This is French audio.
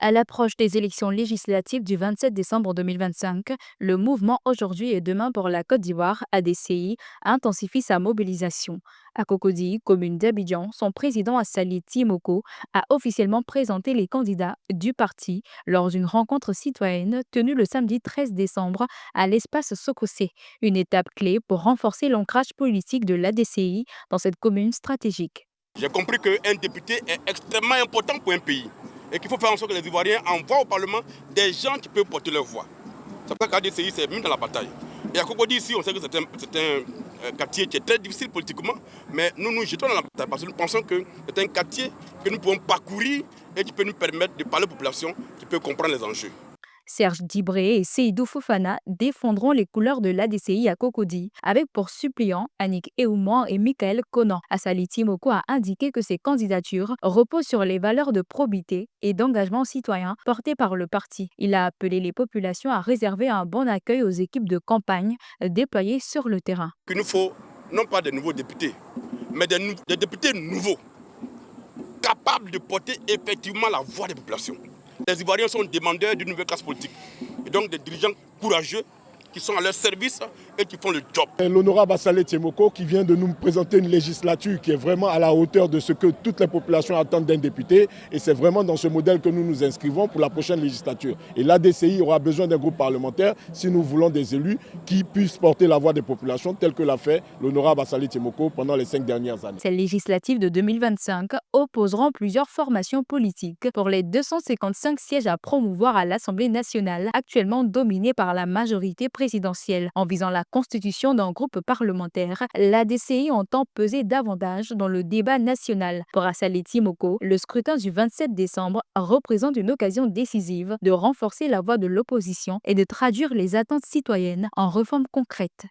À l'approche des élections législatives du 27 décembre 2025, le mouvement Aujourd'hui et Demain pour la Côte d'Ivoire, ADCI, intensifie sa mobilisation. À Cocody, commune d'Abidjan, son président Assali Timoko a officiellement présenté les candidats du parti lors d'une rencontre citoyenne tenue le samedi 13 décembre à l'espace Sokosé, une étape clé pour renforcer l'ancrage politique de l'ADCI dans cette commune stratégique. J'ai compris qu'un député est extrêmement important pour un pays et qu'il faut faire en sorte que les Ivoiriens envoient au Parlement des gens qui peuvent porter leur voix. C'est pour ça qu'ADCI s'est mis dans la bataille. Et à Cocody ici, on sait que c'est un quartier qui est très difficile politiquement, mais nous nous jetons dans la bataille parce que nous pensons que c'est un quartier que nous pouvons parcourir et qui peut nous permettre de parler aux populations qui peuvent comprendre les enjeux. Serge Dibré et Seydou Fofana défendront les couleurs de l'ADCI à Cocody, avec pour suppléants Annick Eouman et Michael Conan. Assali Timoko a indiqué que ces candidatures reposent sur les valeurs de probité et d'engagement citoyen portées par le parti. Il a appelé les populations à réserver un bon accueil aux équipes de campagne déployées sur le terrain. Il nous faut non pas des nouveaux députés, mais des députés nouveaux, capables de porter effectivement la voix des populations. Les Ivoiriens sont demandeurs d'une nouvelle classe politique. Et donc des dirigeants courageux qui sont à leur service et qui font le job. L'honorable Assali Timoko qui vient de nous présenter une législature qui est vraiment à la hauteur de ce que toutes les populations attendent d'un député. Et c'est vraiment dans ce modèle que nous nous inscrivons pour la prochaine législature. Et l'ADCI aura besoin d'un groupe parlementaire si nous voulons des élus qui puissent porter la voix des populations tel que l'a fait l'honorable Assali Timoko pendant les 5 dernières années. Ces législatives de 2025 opposeront plusieurs formations politiques pour les 255 sièges à promouvoir à l'Assemblée nationale, actuellement dominée par la majorité présidentielle. En visant la constitution d'un groupe parlementaire, l'ADCI entend peser davantage dans le débat national. Pour Assali Timoko, le scrutin du 27 décembre représente une occasion décisive de renforcer la voix de l'opposition et de traduire les attentes citoyennes en réformes concrètes.